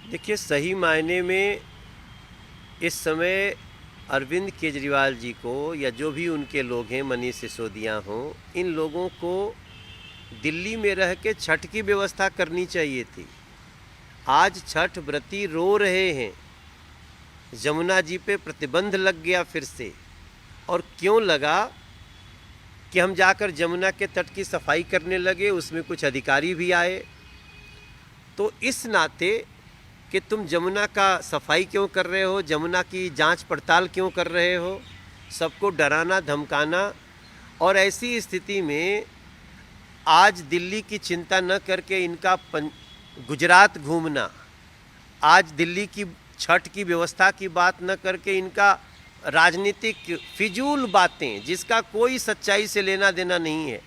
देखिए, सही मायने में इस समय अरविंद केजरीवाल जी को या जो भी उनके लोग हैं, मनीष सिसोदिया हों, इन लोगों को दिल्ली में रह के छठ की व्यवस्था करनी चाहिए थी। आज छठ व्रती रो रहे हैं, जमुना जी पे प्रतिबंध लग गया फिर से। और क्यों लगा कि हम जाकर जमुना के तट की सफाई करने लगे, उसमें कुछ अधिकारी भी आए। तो इस नाते कि तुम जमुना का सफाई क्यों कर रहे हो, जमुना की जांच पड़ताल क्यों कर रहे हो, सबको डराना धमकाना। और ऐसी स्थिति में आज दिल्ली की चिंता न करके इनका गुजरात घूमना, आज दिल्ली की छठ की व्यवस्था की बात न करके इनका राजनीतिक फिजूल बातें जिसका कोई सच्चाई से लेना देना नहीं है,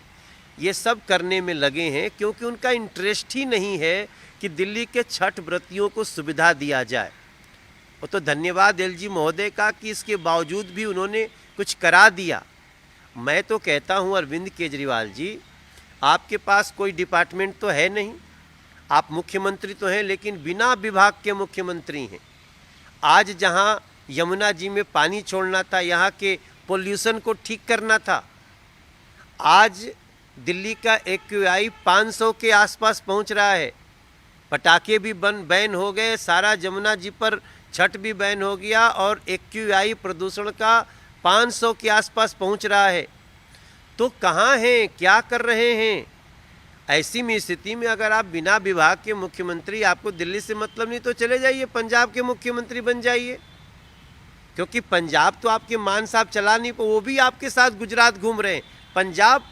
ये सब करने में लगे हैं, क्योंकि उनका इंटरेस्ट ही नहीं है कि दिल्ली के छठ व्रतियों को सुविधा दिया जाए। वो तो धन्यवाद एलजी महोदय का कि इसके बावजूद भी उन्होंने कुछ करा दिया। मैं तो कहता हूं अरविंद केजरीवाल जी, आपके पास कोई डिपार्टमेंट तो है नहीं, आप मुख्यमंत्री तो हैं लेकिन बिना विभाग के मुख्यमंत्री हैं। आज जहां यमुना जी में पानी छोड़ना था, यहाँ के पोल्यूशन को ठीक करना था, आज दिल्ली का एक्यूआई 500 के आसपास पहुंच रहा है। पटाखे भी बैन हो गए, सारा जमुना जी पर छठ भी बैन हो गया और एक्यूआई प्रदूषण का 500 के आसपास पहुंच रहा है। तो कहाँ हैं, क्या कर रहे हैं? ऐसी में स्थिति में अगर आप बिना विभाग के मुख्यमंत्री, आपको दिल्ली से मतलब नहीं तो चले जाइए पंजाब के मुख्यमंत्री बन जाइए, क्योंकि पंजाब तो आपके मान साहब चला नहीं, वो भी आपके साथ गुजरात घूम रहे हैं। पंजाब,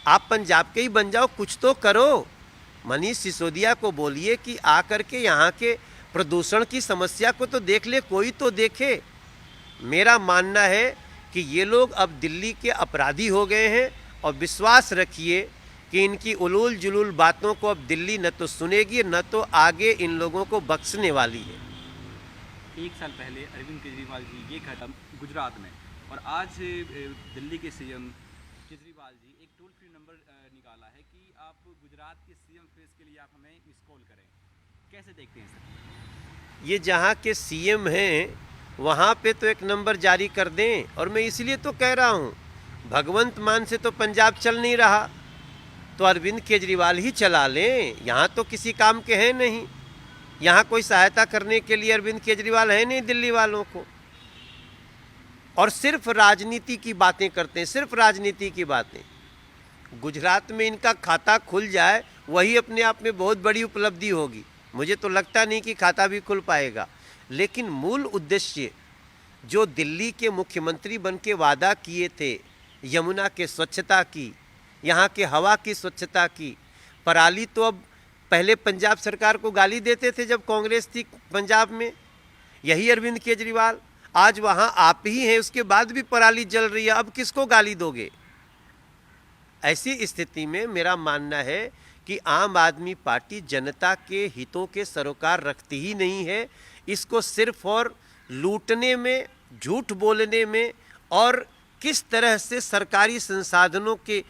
आप पंजाब के ही बन जाओ, कुछ तो करो। मनीष सिसोदिया को बोलिए कि आकर के यहाँ के प्रदूषण की समस्या को तो देख ले, कोई तो देखे। मेरा मानना है कि ये लोग अब दिल्ली के अपराधी हो गए हैं और विश्वास रखिए कि इनकी उलूल जुलूल बातों को अब दिल्ली न तो सुनेगी न तो आगे इन लोगों को बख्शने वाली है। एक साल पहले अरविंद केजरीवाल जी ये घटना गुजरात में, और आज दिल्ली के सीएम केजरीवाल जी एक टोल फ्री नंबर निकाला है कि आप गुजरात के सीएम फेस के लिए आप हमें मिस कॉल करें। कैसे देखते हैं सर? ये जहाँ के सीएम हैं वहाँ पे तो एक नंबर जारी कर दें। और मैं इसलिए तो कह रहा हूँ, भगवंत मान से तो पंजाब चल नहीं रहा, तो अरविंद केजरीवाल ही चला लें। यहाँ तो किसी काम के हैं नहीं, यहाँ कोई सहायता करने के लिए अरविंद केजरीवाल है नहीं दिल्ली वालों को। और सिर्फ राजनीति की बातें करते हैं, सिर्फ राजनीति की बातें। गुजरात में इनका खाता खुल जाए वही अपने आप में बहुत बड़ी उपलब्धि होगी। मुझे तो लगता नहीं कि खाता भी खुल पाएगा, लेकिन मूल उद्देश्य जो दिल्ली के मुख्यमंत्री बन के वादा किए थे, यमुना के स्वच्छता की, यहाँ के हवा की स्वच्छता की, पराली तो अब पहले पंजाब सरकार को गाली देते थे जब कांग्रेस थी पंजाब में, यही अरविंद केजरीवाल। आज वहाँ आप ही हैं, उसके बाद भी पराली जल रही है, अब किसको गाली दोगे? ऐसी स्थिति में मेरा मानना है कि आम आदमी पार्टी जनता के हितों के सरोकार रखती ही नहीं है। इसको सिर्फ और लूटने में, झूठ बोलने में और किस तरह से सरकारी संसाधनों के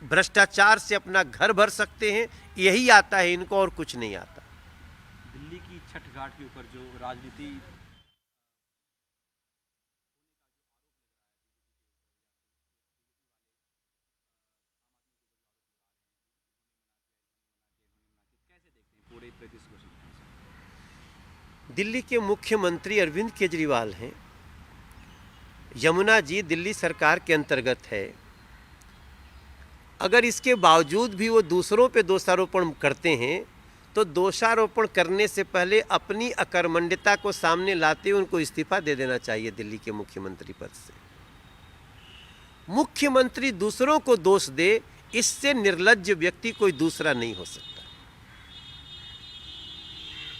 भ्रष्टाचार से अपना घर भर सकते हैं, यही आता है इनको, और कुछ नहीं आता। दिल्ली की छठ घाट के ऊपर जो राजनीति कैसे देखते हैं पूरे प्रदेश को? दिल्ली के मुख्यमंत्री अरविंद केजरीवाल हैं। यमुना जी दिल्ली सरकार के अंतर्गत है। अगर इसके बावजूद भी वो दूसरों पे दोषारोपण करते हैं तो दोषारोपण करने से पहले अपनी अकर्मण्यता को सामने लाते हुए उनको इस्तीफा दे देना चाहिए दिल्ली के मुख्यमंत्री पद से। मुख्यमंत्री दूसरों को दोष दे, इससे निर्लज्ज व्यक्ति कोई दूसरा नहीं हो सकता।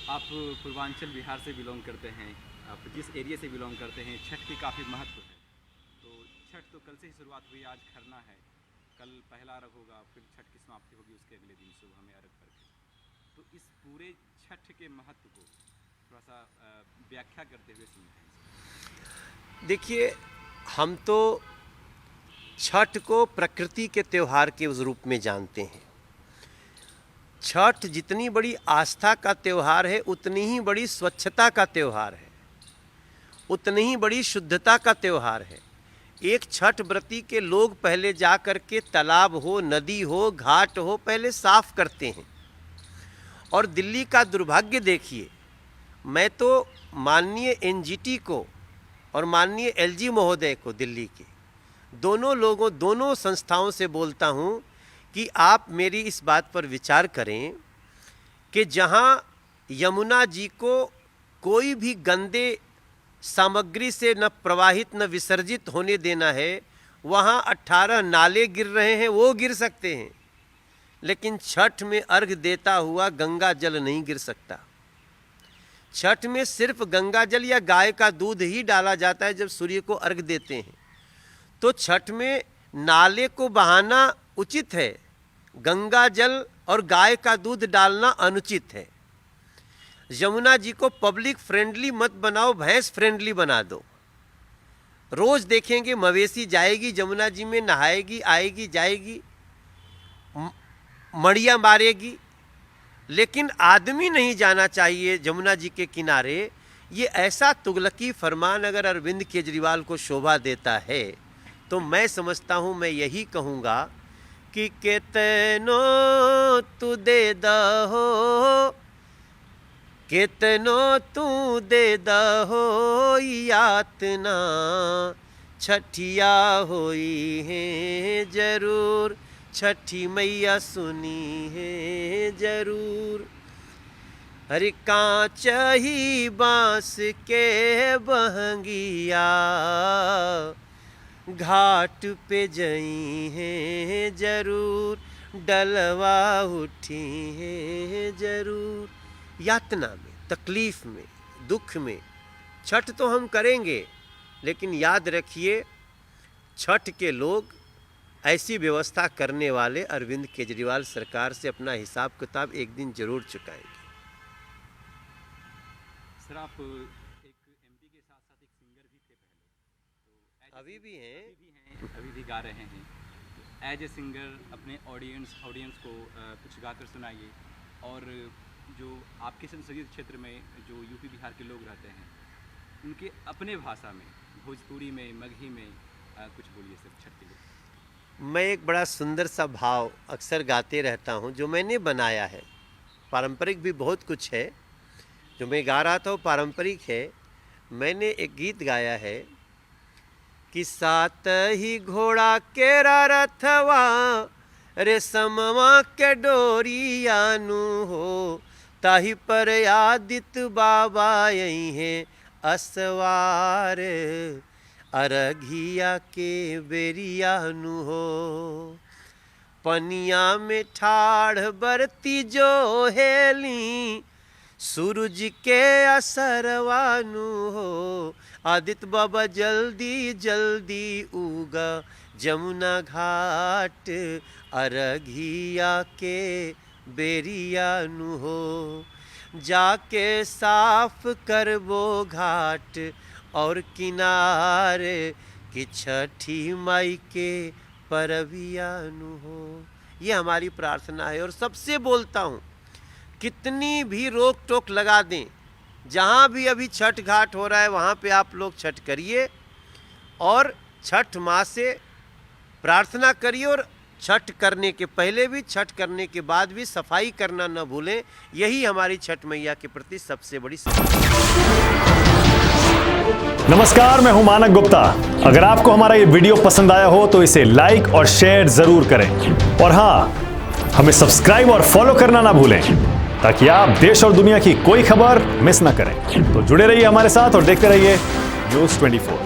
आप पूर्वांचल बिहार से बिलोंग करते हैं, आप जिस एरिया से बिलोंग करते हैं, छठ की काफ़ी महत्व है। तो छठ तो कल से ही शुरुआत हुई, आज खरना है, कल पहला अर्घ होगा, फिर छठ की समाप्ति होगी, उसके अगले दिन सुबह में अर्घ करके। तो इस पूरे छठ के महत्व को थोड़ा सा व्याख्या करते हुए सुनते हैं। देखिए, हम तो छठ को प्रकृति के त्यौहार के रूप में जानते हैं। छठ जितनी बड़ी आस्था का त्यौहार है उतनी ही बड़ी स्वच्छता का त्यौहार है, उतनी ही बड़ी शुद्धता का त्यौहार है। एक छठ व्रती के लोग पहले जा कर के तालाब हो, नदी हो, घाट हो, पहले साफ करते हैं। और दिल्ली का दुर्भाग्य देखिए, मैं तो माननीय एनजीटी को और माननीय एलजी महोदय को, दिल्ली के दोनों संस्थाओं से बोलता हूं कि आप मेरी इस बात पर विचार करें कि जहां यमुना जी को कोई भी गंदे सामग्री से न प्रवाहित न विसर्जित होने देना है, वहां 18 नाले गिर रहे हैं, वो गिर सकते हैं, लेकिन छठ में अर्घ देता हुआ गंगा जल नहीं गिर सकता। छठ में सिर्फ गंगा जल या गाय का दूध ही डाला जाता है जब सूर्य को अर्घ देते हैं। तो छठ में नाले को बहाना उचित है, गंगा जल और गाय का दूध डालना अनुचित है। यमुना जी को पब्लिक फ्रेंडली मत बनाओ, भैंस फ्रेंडली बना दो। रोज देखेंगे मवेशी जाएगी यमुना जी में, नहाएगी, आएगी, जाएगी, मड़िया मारेगी, लेकिन आदमी नहीं जाना चाहिए यमुना जी के किनारे। ये ऐसा तुगलकी फरमान अगर अरविंद केजरीवाल को शोभा देता है तो मैं समझता हूँ, मैं यही कहूँगा कि कितनो तू दे दहो, कितनो तू दे दहो यातना, छठिया होई है जरूर, छठी मैया सुनी है जरूर। हर कांच ही बांस के बहंगिया, घाट पे जई हैं जरूर, डलवा उठी हैं जरूर। यातना में, तकलीफ में, दुख में छठ तो हम करेंगे, लेकिन याद रखिए छठ के लोग ऐसी व्यवस्था करने वाले अरविंद केजरीवाल सरकार से अपना हिसाब किताब एक दिन जरूर चुकाएंगे। सर, आप एक एमपी के साथ साथ एक सिंगर भी थे पहले, तो अभी भी हैं, अभी भी गा रहे हैं। तो एज ए सिंगर अपने ऑडियंस को कुछ गाकर सुनाइए। और जो आपके संसदीय क्षेत्र में जो यूपी बिहार के लोग रहते हैं, उनके अपने भाषा में, भोजपुरी में, मगही में कुछ बोलिए सर छठ के लिए। मैं एक बड़ा सुंदर सा भाव अक्सर गाते रहता हूँ, जो मैंने बनाया है। पारंपरिक भी बहुत कुछ है, जो मैं गा रहा था वो पारंपरिक है। मैंने एक गीत गाया है कि सात ही घोड़ा केरा रथवा, रेशमवा के डोरियानु हो, ताही पर आदित्य बाबा यही हैं असवार, अरघिया के बेरियानु हो। पनिया में ठाढ़ बरती जो हेली, सूरज के असरवानु हो, आदित्य बाबा जल्दी जल्दी उगा, जमुना घाट अरघिया के बेरियानु हो। जाके साफ कर वो घाट और किनारे, कि छठी माई के परबियानु हो। ये हमारी प्रार्थना है। और सबसे बोलता हूँ, कितनी भी रोक टोक लगा दें, जहाँ भी अभी छठ घाट हो रहा है वहाँ पे आप लोग छठ करिए और छठ माँ से प्रार्थना करिए। और छठ करने के पहले भी, छठ करने के बाद भी सफाई करना न भूलें। यही हमारी छठ मैया के प्रति सबसे बड़ी नमस्कार, मैं हूं मानक गुप्ता। अगर आपको हमारा ये वीडियो पसंद आया हो तो इसे लाइक और शेयर जरूर करें। और हाँ, हमें सब्सक्राइब और फॉलो करना ना भूलें, ताकि आप देश और दुनिया की कोई खबर मिस ना करें। तो जुड़े रहिए हमारे साथ और देखते रहिए न्यूज़ 24।